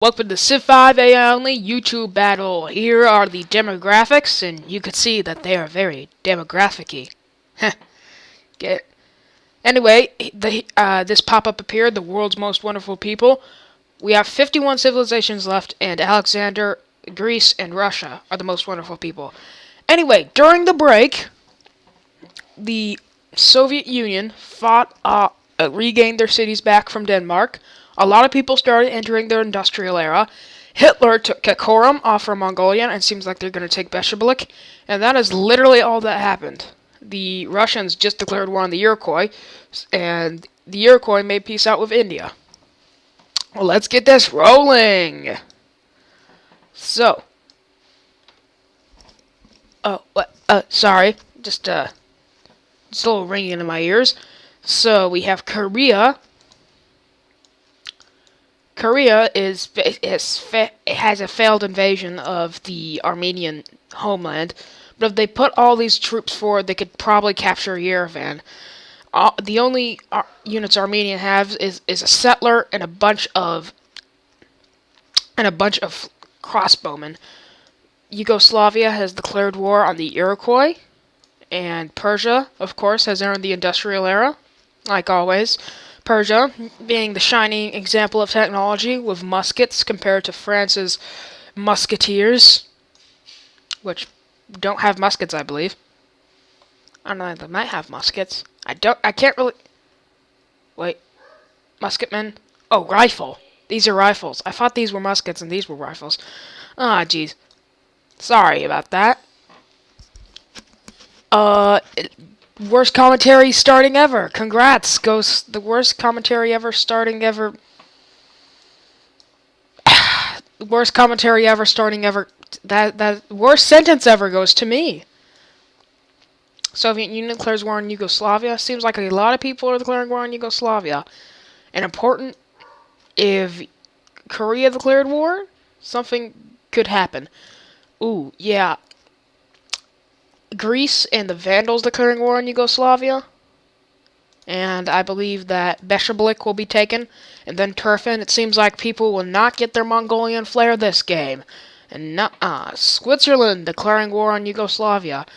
Welcome to Civ 5 AI only YouTube battle. Here are the demographics, and you can see that they are very demographic-y. Get Anyway, this pop-up appeared, the world's most wonderful people. We have 51 civilizations left, and Alexander, Greece, and Russia are the most wonderful people. Anyway, during the break, the Soviet Union regained their cities back from Denmark. A lot of people started entering their industrial era. Hitler took Karakorum off from Mongolia, and it seems like they're going to take Beshebelik. And that is literally all that happened. The Russians just declared war on the Iroquois, and the Iroquois made peace out with India. Well, let's get this rolling. So. Sorry. Just a little ringing in my ears. So, we have Korea. Korea has a failed invasion of the Armenian homeland, but if they put all these troops forward, they could probably capture Yerevan. The only units Armenia has is a settler and a bunch of crossbowmen. Yugoslavia has declared war on the Iroquois, and Persia, of course, has entered the industrial era, like always. Persia being the shining example of technology with muskets compared to France's musketeers, which don't have muskets, I believe. I don't know, they might have muskets. I can't really... Wait. Musketmen? Oh, rifle. These are rifles. I thought these were muskets and these were rifles. Ah, jeez. Sorry about that. Worst commentary starting ever. Congrats, Ghost. The worst commentary ever starting ever. Worst commentary ever starting ever. That worst sentence ever goes to me. Soviet Union declares war on Yugoslavia. Seems like a lot of people are declaring war on Yugoslavia. And important, if Korea declared war, something could happen. Ooh, yeah. Greece and the Vandals declaring war on Yugoslavia. And I believe that Beshebelik will be taken. And then Turfin. It seems like people will not get their Mongolian flair this game. And Switzerland declaring war on Yugoslavia.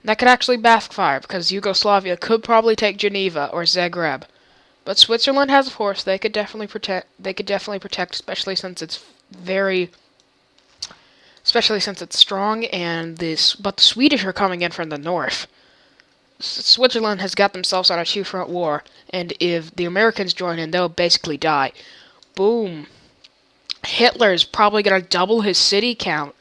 That could actually backfire, because Yugoslavia could probably take Geneva or Zagreb. But Switzerland has a force they could definitely protect. Especially since it's strong, but the Swedish are coming in from the north. Switzerland has got themselves on a two-front war, and if the Americans join in, they'll basically die. Boom. Hitler's probably going to double his city count.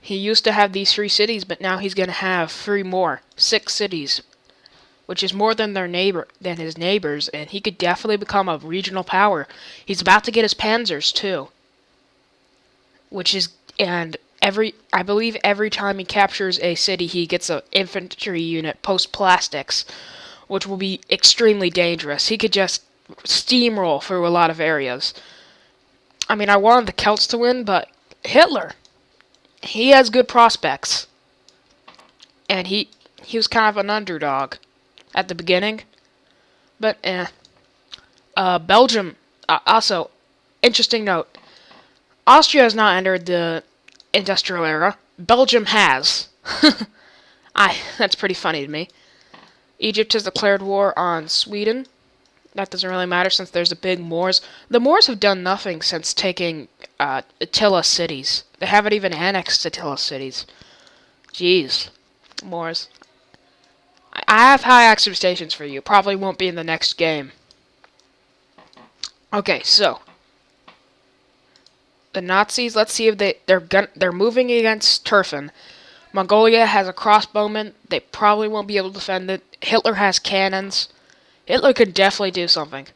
He used to have these 3 cities, but now he's going to have 3 more. 6 cities, which is more than his neighbors, and he could definitely become a regional power. He's about to get his panzers, too. I believe every time he captures a city, he gets an infantry unit post-plastics, which will be extremely dangerous. He could just steamroll through a lot of areas. I mean, I wanted the Celts to win, but Hitler, he has good prospects. And he was kind of an underdog at the beginning. But, Belgium, also, interesting note. Austria has not entered the industrial era. Belgium has. That's pretty funny to me. Egypt has declared war on Sweden. That doesn't really matter since there's a big Moors. The Moors have done nothing since taking Attila cities. They haven't even annexed Attila cities. Jeez. Moors. I have high expectations for you. Probably won't be in the next game. Okay, so the Nazis, let's see if they're moving against Turfin. Mongolia has a crossbowman. They probably won't be able to defend it. Hitler has cannons. Hitler could definitely do something.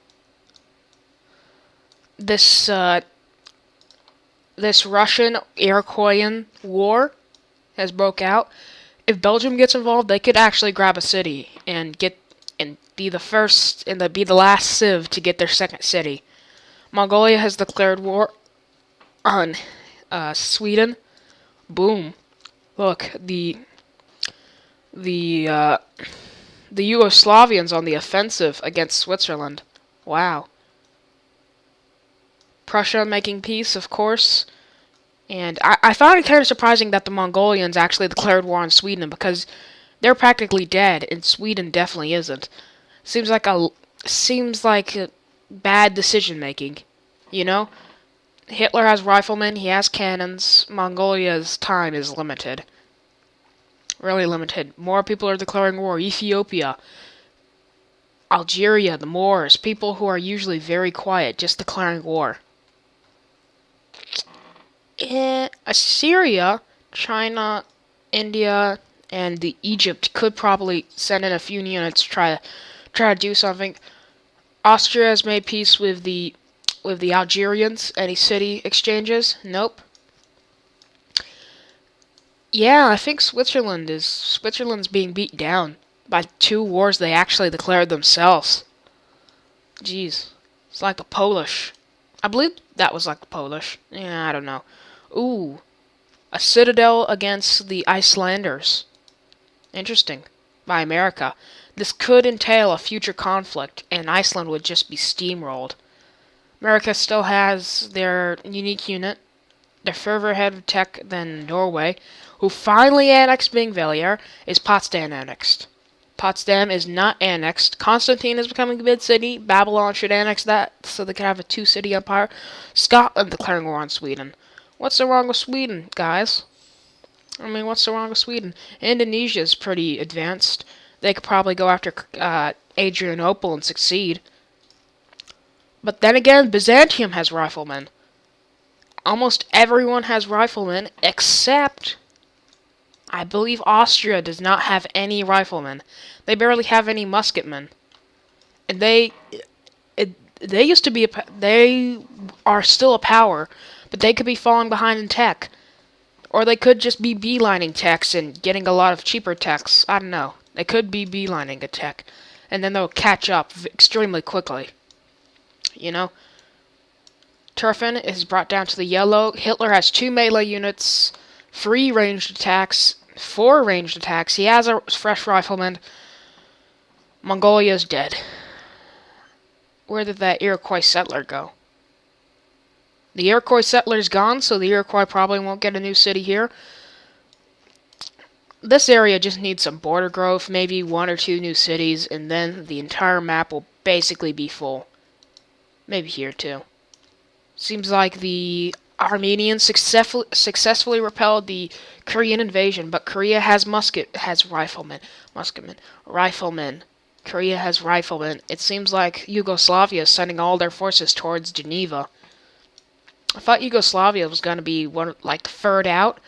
This Russian Iroquoian war has broke out. If Belgium gets involved, they could actually grab a city and be the last civ to get their second city. Mongolia has declared war on Sweden. Boom. Look, the Yugoslavians on the offensive against Switzerland. Wow. Prussia making peace, of course. And I found it kind of surprising that the Mongolians actually declared war on Sweden because they're practically dead, and Sweden definitely isn't. Seems like a bad decision making, you know? Hitler has riflemen, he has cannons. Mongolia's time is limited. Really limited. More people are declaring war. Ethiopia, Algeria, the Moors, people who are usually very quiet, just declaring war. Assyria, China, India, and Egypt could probably send in a few units to try to do something. Austria has made peace with the Algerians. Any city exchanges? Nope. Yeah, I think Switzerland's being beat down by 2 wars they actually declared themselves. Jeez. It's like the Polish. I believe that was like the Polish. Yeah, I don't know. Ooh. A citadel against the Icelanders. Interesting. By America. This could entail a future conflict, and Iceland would just be steamrolled. America still has their unique unit. They're further ahead of tech than Norway, who finally annexed Bingvellir. Is Potsdam annexed? Potsdam is not annexed. Constantine is becoming a mid-city. Babylon should annex that so they can have a 2-city empire. Scotland declaring war on Sweden. What's so wrong with Sweden, guys? I mean, what's so wrong with Sweden? Indonesia's pretty advanced. They could probably go after Adrianople and succeed. But then again, Byzantium has riflemen. Almost everyone has riflemen, except I believe Austria does not have any riflemen. They barely have any musketmen. And they used to be they are still a power, but they could be falling behind in tech. Or they could just be beelining techs and getting a lot of cheaper techs. I don't know. They could be beelining a tech. And then they'll catch up extremely quickly. You know? Turfin is brought down to the yellow. Hitler has 2 melee units, 3 ranged attacks, 4 ranged attacks. He has a fresh rifleman. Mongolia's dead. Where did that Iroquois settler go? The Iroquois settler's gone, so the Iroquois probably won't get a new city here. This area just needs some border growth, maybe 1 or 2 new cities, and then the entire map will basically be full. Maybe here too. Seems like the Armenians successfully repelled the Korean invasion, but Korea has riflemen. Korea has riflemen. It seems like Yugoslavia is sending all their forces towards Geneva. I thought Yugoslavia was going to be the 3rd out,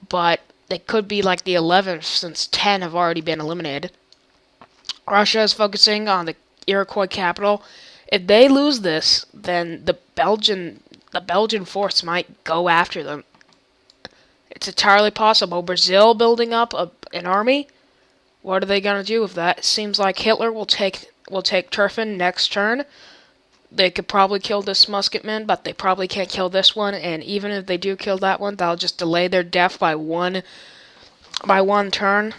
but they could be like the 11th since 10 have already been eliminated. Russia is focusing on the Iroquois capital. If they lose this, then the Belgian force might go after them. It's entirely possible. Brazil building up an army. What are they gonna do with that? It seems like Hitler will take Turfin next turn. They could probably kill this musketman, but they probably can't kill this one. And even if they do kill that one, that'll just delay their death by one turn.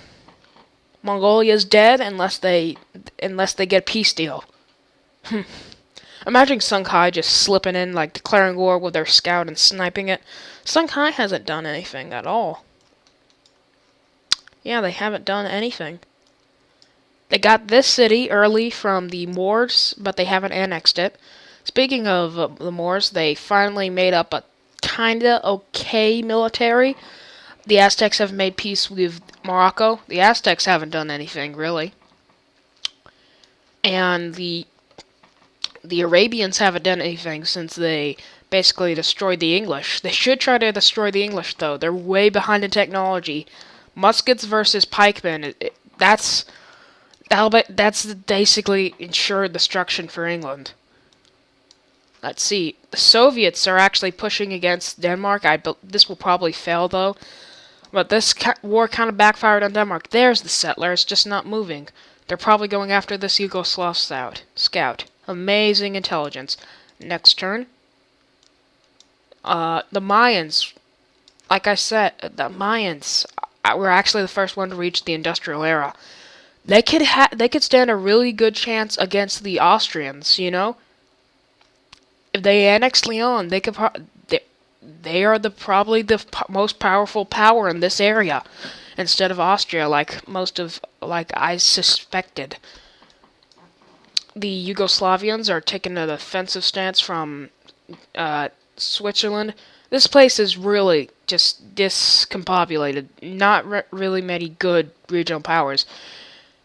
Mongolia's dead unless they get a peace deal. Imagine Sun Kai just slipping in, declaring war with their scout and sniping it. Sun Kai hasn't done anything at all. Yeah, they haven't done anything. They got this city early from the Moors, but they haven't annexed it. Speaking of the Moors, they finally made up a kinda okay military. The Aztecs have made peace with Morocco. The Aztecs haven't done anything, really. And the Arabians haven't done anything since they basically destroyed the English. They should try to destroy the English, though. They're way behind in technology. Muskets versus pikemen, that's basically ensured destruction for England. Let's see. The Soviets are actually pushing against Denmark. This will probably fail, though. But this war kind of backfired on Denmark. There's the settler. It's just not moving. They're probably going after this Yugoslav scout. Amazing intelligence. Next turn. The Mayans. Like I said, the Mayans were actually the first one to reach the industrial era. They could stand a really good chance against the Austrians, you know? If they annex Leon, they could they are probably the most powerful power in this area, instead of Austria, like I suspected. The Yugoslavians are taking a defensive stance from Switzerland. This place is really just discombobulated. Not really many good regional powers.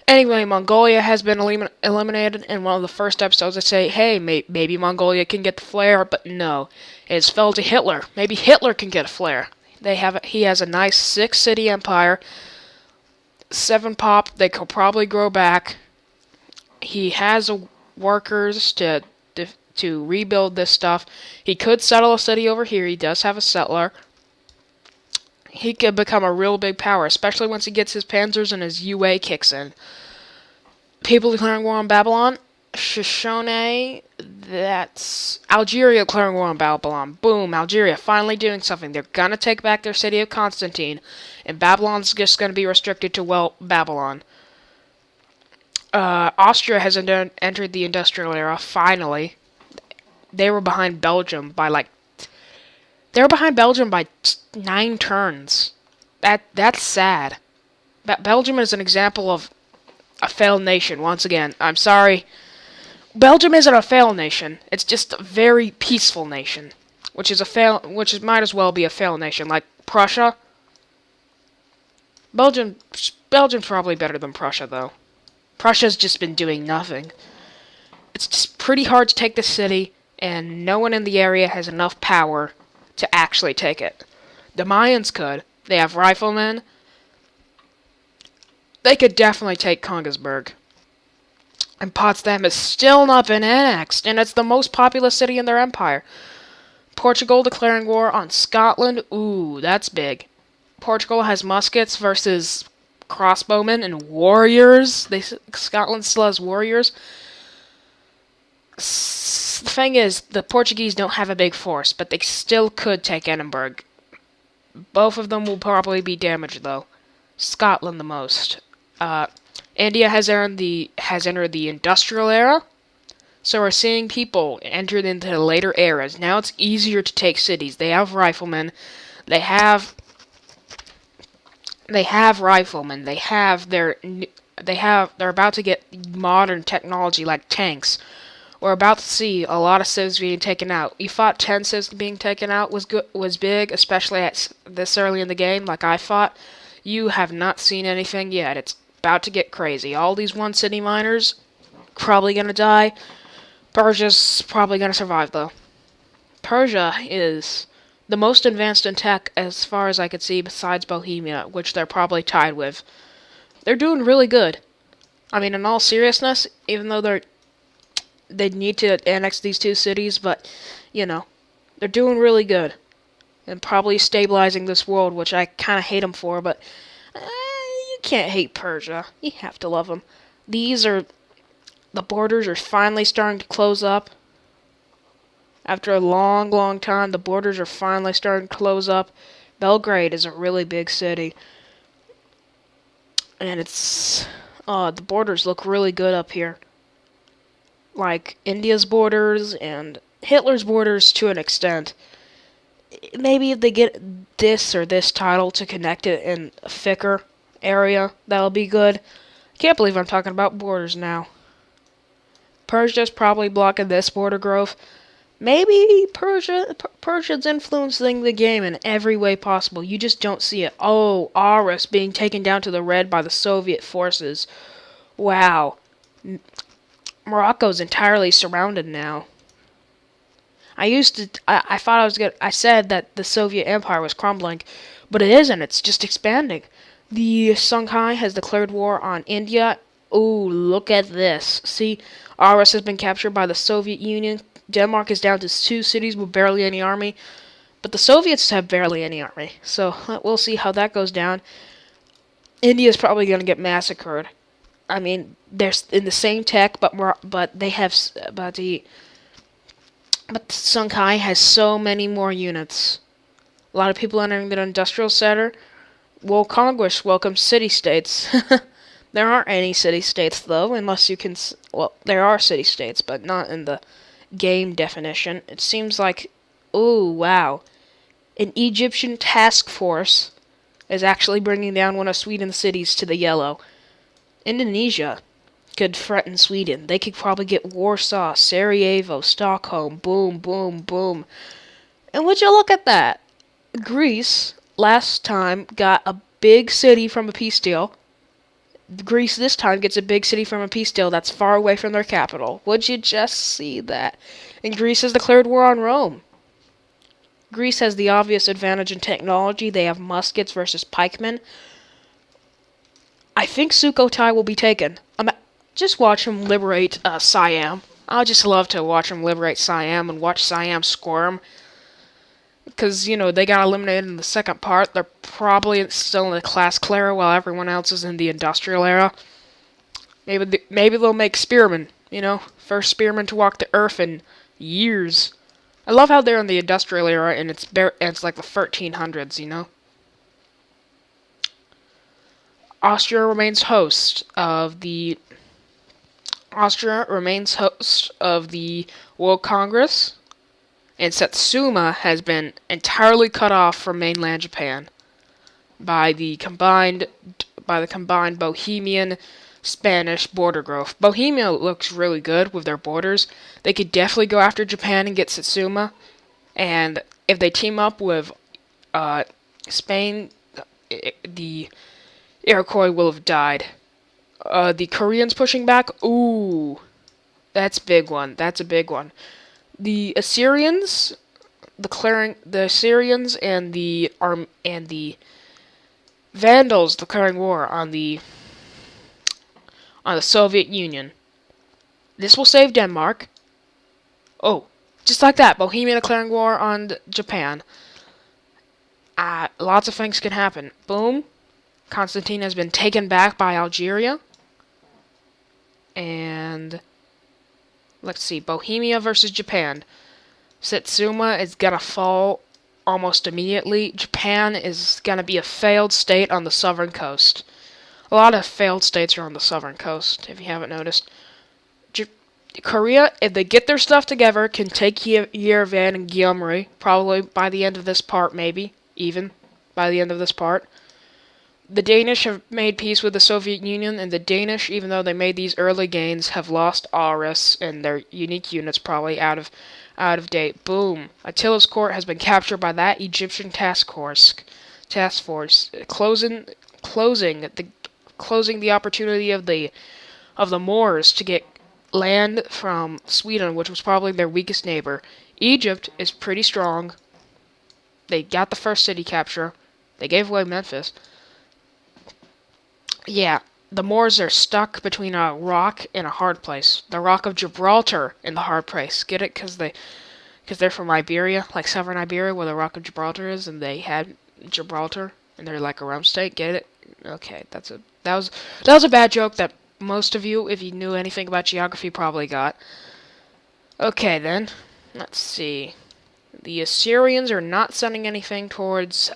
Anyway, Mongolia has been eliminated. In one of the first episodes, I say, hey, maybe Mongolia can get the flare, but no. It's fell to Hitler. Maybe Hitler can get a flare. He has a nice 6-city empire. 7 pop. They could probably grow back. He has workers to rebuild this stuff. He could settle a city over here. He does have a settler. He could become a real big power, especially once he gets his panzers and his UA kicks in. People declaring war on Babylon. Shoshone, that's Algeria declaring war on Babylon. Boom, Algeria finally doing something. They're gonna take back their city of Constantine, and Babylon's just gonna be restricted to, well, Babylon. Austria has entered the industrial era, finally. They were behind Belgium by 9 turns. That's sad. Belgium is an example of a failed nation, once again. I'm sorry. Belgium isn't a failed nation. It's just a very peaceful nation, which might as well be a failed nation, like Prussia. Belgium's probably better than Prussia, though. Prussia's just been doing nothing. It's just pretty hard to take the city, and no one in the area has enough power to actually take it. The Mayans could. They have riflemen. They could definitely take Kongsberg. And Potsdam has still not been annexed, and it's the most populous city in their empire. Portugal declaring war on Scotland. Ooh, that's big. Portugal has muskets versus crossbowmen and warriors. Scotland still has warriors. The thing is, the Portuguese don't have a big force, but they still could take Edinburgh. Both of them will probably be damaged, though. Scotland the most. India has entered the industrial era, so we're seeing people entered into the later eras. Now it's easier to take cities. They have riflemen. They're about to get modern technology like tanks. We're about to see a lot of civs being taken out. You thought 10 civs being taken out was big, especially at this early in the game, like I thought. You have not seen anything yet. It's about to get crazy. All these 1-city miners probably gonna die. Persia's probably gonna survive, though. Persia is the most advanced in tech as far as I could see, besides Bohemia, which they're probably tied with. They're doing really good. I mean, in all seriousness, even though they need to annex these 2 cities, but, you know, they're doing really good. And probably stabilizing this world, which I kind of hate them for, but you can't hate Persia. You have to love them. The borders are finally starting to close up. After a long, long time, the borders are finally starting to close up. Belgrade is a really big city. And the borders look really good up here. Like India's borders and Hitler's borders to an extent. Maybe if they get this or this title to connect it in a thicker area, that'll be good. I can't believe I'm talking about borders now. Persia's probably blocking this border growth. Maybe Persia's influencing the game in every way possible. You just don't see it. Oh, Aras being taken down to the red by the Soviet forces. Wow. Morocco's entirely surrounded now. I said that the Soviet Empire was crumbling, but it isn't. It's just expanding. The Songhai has declared war on India. Ooh, look at this. See, Aras has been captured by the Soviet Union. Denmark is down to 2 cities with barely any army. But the Soviets have barely any army. So, we'll see how that goes down. India's probably going to get massacred. I mean, they're in the same tech, but the Songhai has so many more units. A lot of people entering the industrial center. Well, Congress welcomes city-states. There aren't any city-states, though, unless you can... Well, there are city-states, but not in the game definition, it seems like, oh wow, an Egyptian task force is actually bringing down one of Sweden's cities to the yellow. Indonesia could threaten Sweden. They could probably get Warsaw, Sarajevo, Stockholm, boom, boom, boom. And would you look at that? Greece, last time, got a big city from a peace deal. Greece this time gets a big city from a peace deal that's far away from their capital. Would you just see that? And Greece has declared war on Rome. Greece has the obvious advantage in technology. They have muskets versus pikemen. I think Sukhothai will be taken. Just watch him liberate Siam. I just love to watch him liberate Siam and watch Siam squirm. Because, you know, they got eliminated in the second part. They're probably still in the classic era while everyone else is in the industrial era. Maybe they'll make spearmen, you know? First spearmen to walk the earth in years. I love how they're in the industrial era and it's like the 1300s, you know? Austria remains host of the World Congress. And Satsuma has been entirely cut off from mainland Japan by the combined Bohemian Spanish border growth. Bohemia looks really good with their borders. They could definitely go after Japan and get Satsuma. And if they team up with Spain, the Iroquois will have died. The Koreans pushing back. Ooh, that's a big one. The Assyrians, and the Vandals declaring war on the Soviet Union. This will save Denmark. Oh, just like that, Bohemia declaring war on Japan. Lots of things can happen. Boom. Constantine has been taken back by Algeria. And let's see, Bohemia versus Japan. Satsuma is gonna fall almost immediately. Japan is gonna be a failed state on the southern coast. A lot of failed states are on the southern coast, if you haven't noticed. Korea, if they get their stuff together, can take Yerevan and Gyumri, probably by the end of this part, maybe, even by the end of this part. The Danish have made peace with the Soviet Union, and the Danish, even though they made these early gains, have lost Aarhus and their unique units probably out of date. Boom. Attila's court has been captured by that Egyptian task force, closing the opportunity of the Moors to get land from Sweden, which was probably their weakest neighbor. Egypt is pretty strong. They got the first city capture. They gave away Memphis. Yeah, the Moors are stuck between a rock and a hard place. The Rock of Gibraltar and the hard place. Get it? Because they're from Iberia, like southern Iberia, where the Rock of Gibraltar is, and they had Gibraltar, and they're like a realm state. Get it? Okay, that was a bad joke that most of you, if you knew anything about geography, probably got. Okay, then. Let's see. The Assyrians are not sending anything towards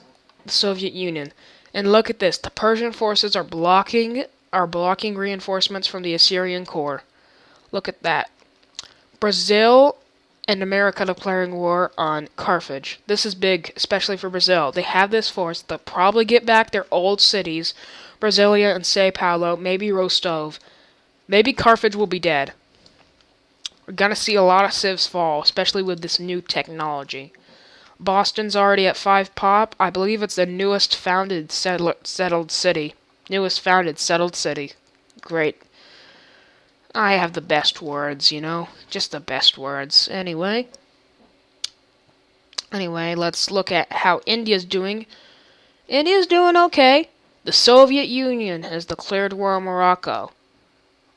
the Soviet Union. And look at this. The Persian forces are blocking reinforcements from the Assyrian corps. Look at that. Brazil and America declaring war on Carthage. This is big, especially for Brazil. They have this force. They'll probably get back their old cities, Brasilia and Sao Paulo, maybe Rostov. Maybe Carthage will be dead. We're gonna see a lot of civs fall, especially with this new technology. Boston's already at 5 pop. I believe it's the newest founded settled city. Great. I have the best words, you know? Just the best words. Anyway, let's look at how India's doing. India's doing okay. The Soviet Union has declared war on Morocco.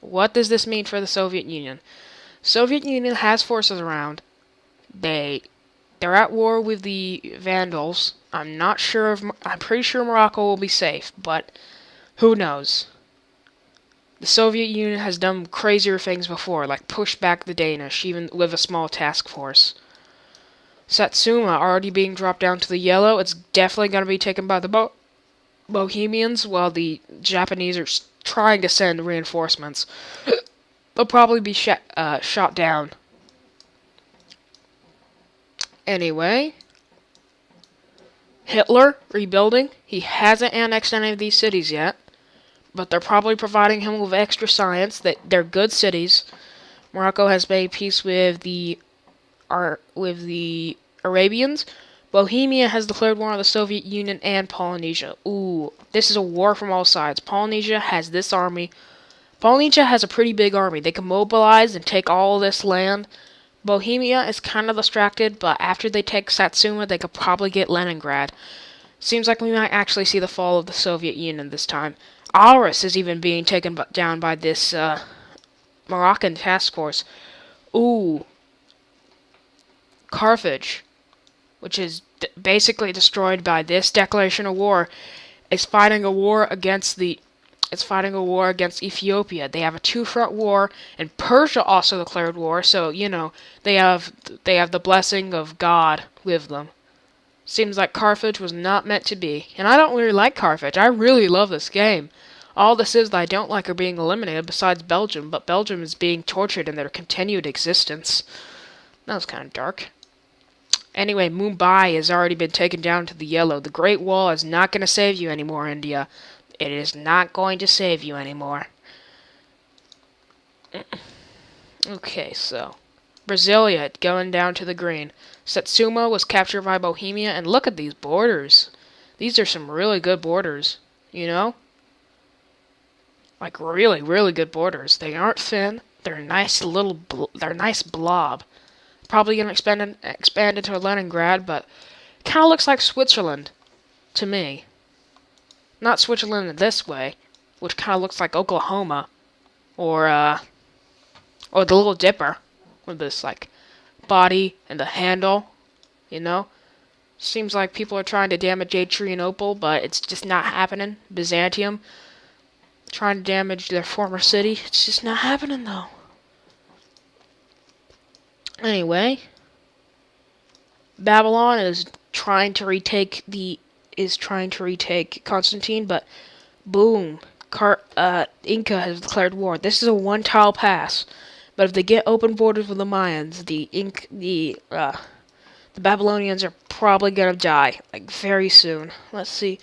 What does this mean for the Soviet Union? Soviet Union has forces around. They're at war with the Vandals. I'm pretty sure Morocco will be safe, but who knows? The Soviet Union has done crazier things before, like push back the Danish, even with a small task force. Satsuma already being dropped down to the yellow. It's definitely going to be taken by the Bohemians, while the Japanese are trying to send reinforcements. They'll probably be shot down. Anyway, Hitler rebuilding. He hasn't annexed any of these cities yet, but they're probably providing him with extra science. That they're good cities. Morocco has made peace with the Arabians. Bohemia has declared war on the Soviet Union and Polynesia. Ooh, this is a war from all sides. Polynesia has this army. Polynesia has a pretty big army. They can mobilize and take all this land. Bohemia is kind of distracted, but after they take Satsuma, they could probably get Leningrad. Seems like we might actually see the fall of the Soviet Union this time. Aarhus is even being taken down by this Moroccan task force. Ooh. Carthage, which is basically destroyed by this declaration of war, is fighting a war against Ethiopia. They have a two-front war, and Persia also declared war. So they have the blessing of God with them. Seems like Carthage was not meant to be, and I don't really like Carthage. I really love this game. All this is that I don't like are being eliminated, besides Belgium, but Belgium is being tortured in their continued existence. That was kind of dark. Anyway, Mumbai has already been taken down to the yellow. The Great Wall is not going to save you anymore, India. It is not going to save you anymore. Okay, so Brasilia going down to the green. Satsuma was captured by Bohemia, and look at these borders. These are some really good borders, Like really, really good borders. They aren't thin. They're nice they're nice blob. Probably gonna expand into Leningrad, but kind of looks like Switzerland to me. Not Switzerland in this way, which kind of looks like Oklahoma, or the Little Dipper, with this like body and the handle. Seems like people are trying to damage Adrianople, but it's just not happening. Byzantium trying to damage their former city. It's just not happening though. Anyway, Babylon is trying to retake Constantine, but boom, Inca has declared war. This is a one-tile pass, but if they get open borders with the Mayans, the Babylonians are probably gonna die like very soon. Let's see.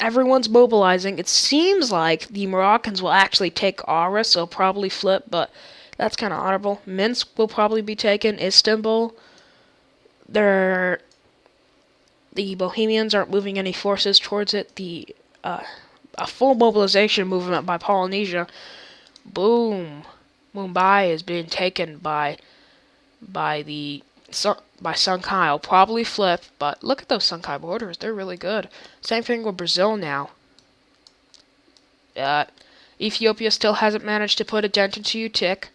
Everyone's mobilizing. It seems like the Moroccans will actually take Aarhus, so probably flip, but that's kind of honorable. Minsk will probably be taken. Istanbul. The Bohemians aren't moving any forces towards it. A full mobilization movement by Polynesia. Boom. Mumbai is being taken by Songhai. I'll probably flip, but look at those Songhai borders. They're really good. Same thing with Brazil now. Ethiopia still hasn't managed to put a dent into Utik.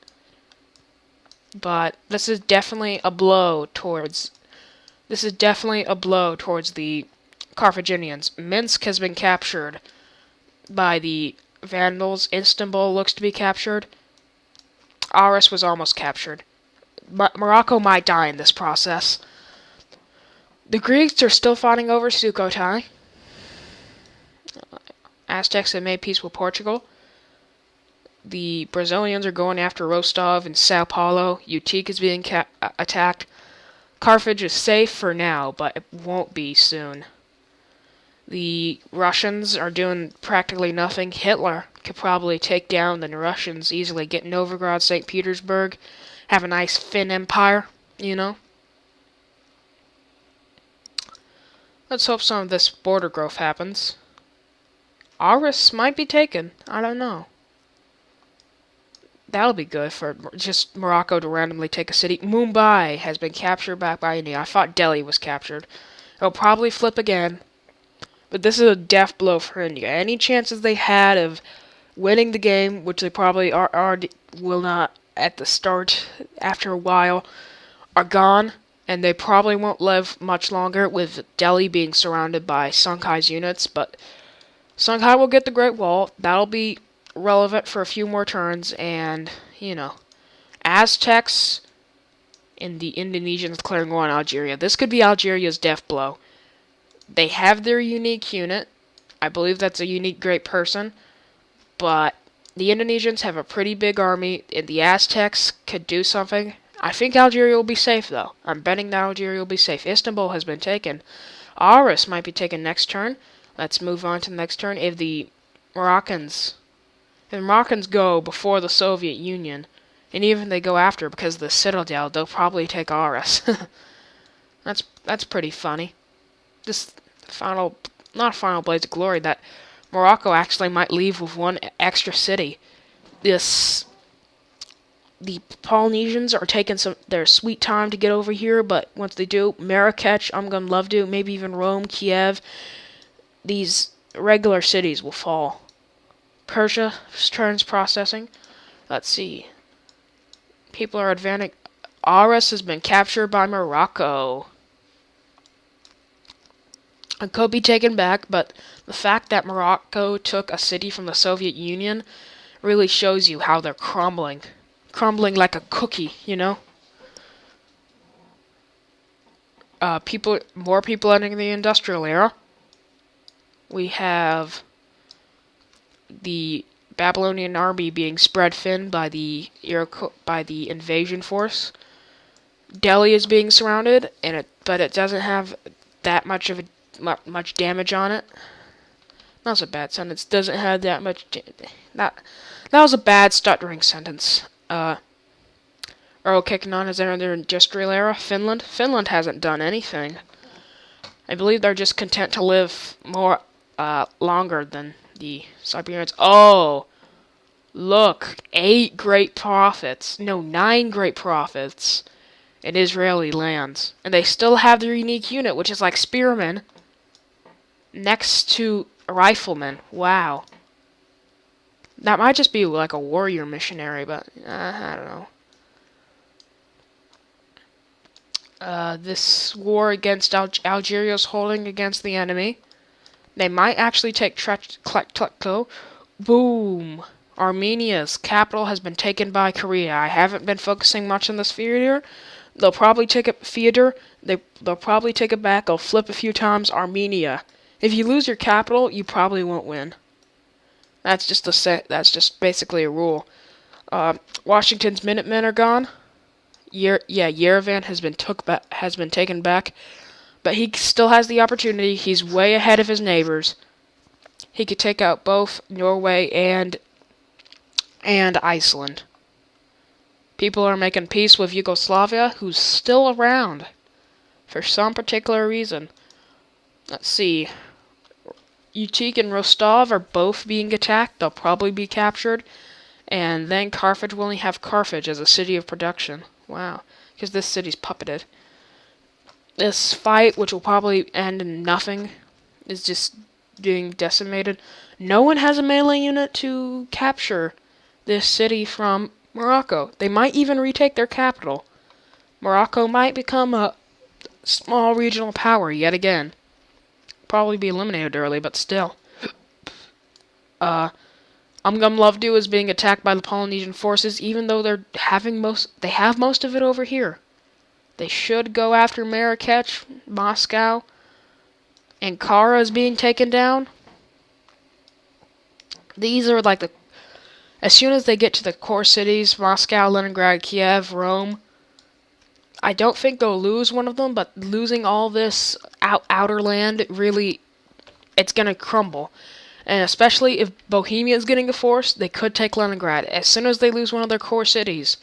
But this is definitely a blow towards the Carthaginians. Minsk has been captured by the Vandals. Istanbul looks to be captured. Aarhus was almost captured. But Morocco might die in this process. The Greeks are still fighting over Sukhothai. Aztecs have made peace with Portugal. The Brazilians are going after Rostov and Sao Paulo. Utique is being attacked. Carthage is safe for now, but it won't be soon. The Russians are doing practically nothing. Hitler could probably take down the Russians easily, get Novgorod, St. Petersburg, have a nice Finn empire, Let's hope some of this border growth happens. Aarhus might be taken. I don't know. That'll be good for just Morocco to randomly take a city. Mumbai has been captured back by India. I thought Delhi was captured. It'll probably flip again. But this is a death blow for India. Any chances they had of winning the game, which they probably will not at the start, after a while, are gone. And they probably won't live much longer with Delhi being surrounded by Songhai's units. But Songhai will get the Great Wall. That'll be relevant for a few more turns, and Aztecs and the Indonesians declaring war on Algeria. This could be Algeria's death blow. They have their unique unit. I believe that's a unique great person, but the Indonesians have a pretty big army, and the Aztecs could do something. I think Algeria will be safe, though. I'm betting that Algeria will be safe. Istanbul has been taken. Aris might be taken next turn. Let's move on to the next turn. Moroccans, if the Moroccans go before the Soviet Union, and even if they go after because of the Citadel, they'll probably take Aris. That's pretty funny. Just not final blaze of glory, that Morocco actually might leave with one extra city. The Polynesians are taking their sweet time to get over here, but once they do, Marrakech, Mk2, maybe even Rome, Kiev, these regular cities will fall. Persia turns processing. Let's see. People are advancing. Aras has been captured by Morocco. It could be taken back, but the fact that Morocco took a city from the Soviet Union really shows you how they're crumbling. Crumbling like a cookie, you know? More people entering the industrial era. We have the Babylonian army being spread thin by the invasion force. Delhi is being surrounded, but it doesn't have that much damage on it. That was a bad sentence. Doesn't have that much. That was a bad stuttering sentence. Earl Kekkonen has entered their industrial era. Finland hasn't done anything. I believe they're just content to live longer than the Siberians. Oh, look, 9 great prophets in Israeli lands, and they still have their unique unit, which is like spearmen next to riflemen. Wow. That might just be like a warrior missionary, but I don't know. This war against Algeria is holding against the enemy. They might actually take Tletko. Boom! Armenia's capital has been taken by Korea. I haven't been focusing much on this theater. They'll probably take it They'll probably take it back. They'll flip a few times. Armenia. If you lose your capital, you probably won't win. That's just basically a rule. Washington's Minutemen are gone. Yerevan has been taken back, but he still has the opportunity. He's way ahead of his neighbors. He could take out both Norway and Iceland. People are making peace with Yugoslavia, who's still around for some particular reason. Let's see. Utik and Rostov are both being attacked. They'll probably be captured. And then Carthage will only have Carthage as a city of production. Wow. Because this city's puppeted. This fight, which will probably end in nothing, is just being decimated. No one has a melee unit to capture this city from Morocco. They might even retake their capital. Morocco might become a small regional power yet again. Probably be eliminated early, but still. Mk2 is being attacked by the Polynesian forces, even though they have most of it over here. They should go after Marrakech, Moscow. Ankara is being taken down. These are like as soon as they get to the core cities, Moscow, Leningrad, Kiev, Rome, I don't think they'll lose one of them, but losing all this outer land, really, it's going to crumble. And especially if Bohemia is getting a force, they could take Leningrad. As soon as they lose one of their core cities,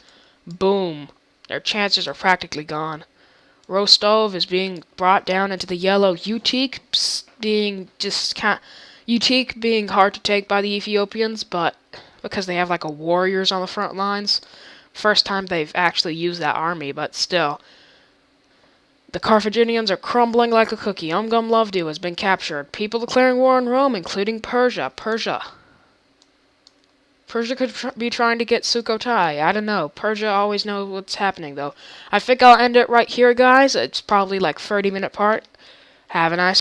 boom, their chances are practically gone. Rostov is being brought down into the yellow. Utik being hard to take by the Ethiopians, but because they have like a warriors on the front lines. First time they've actually used that army, but still. The Carthaginians are crumbling like a cookie. Mk2 has been captured. People declaring war on Rome, including Persia. Persia could be trying to get Sukhothai. I don't know. Persia always knows what's happening, though. I think I'll end it right here, guys. It's probably like 30-minute part. Have a nice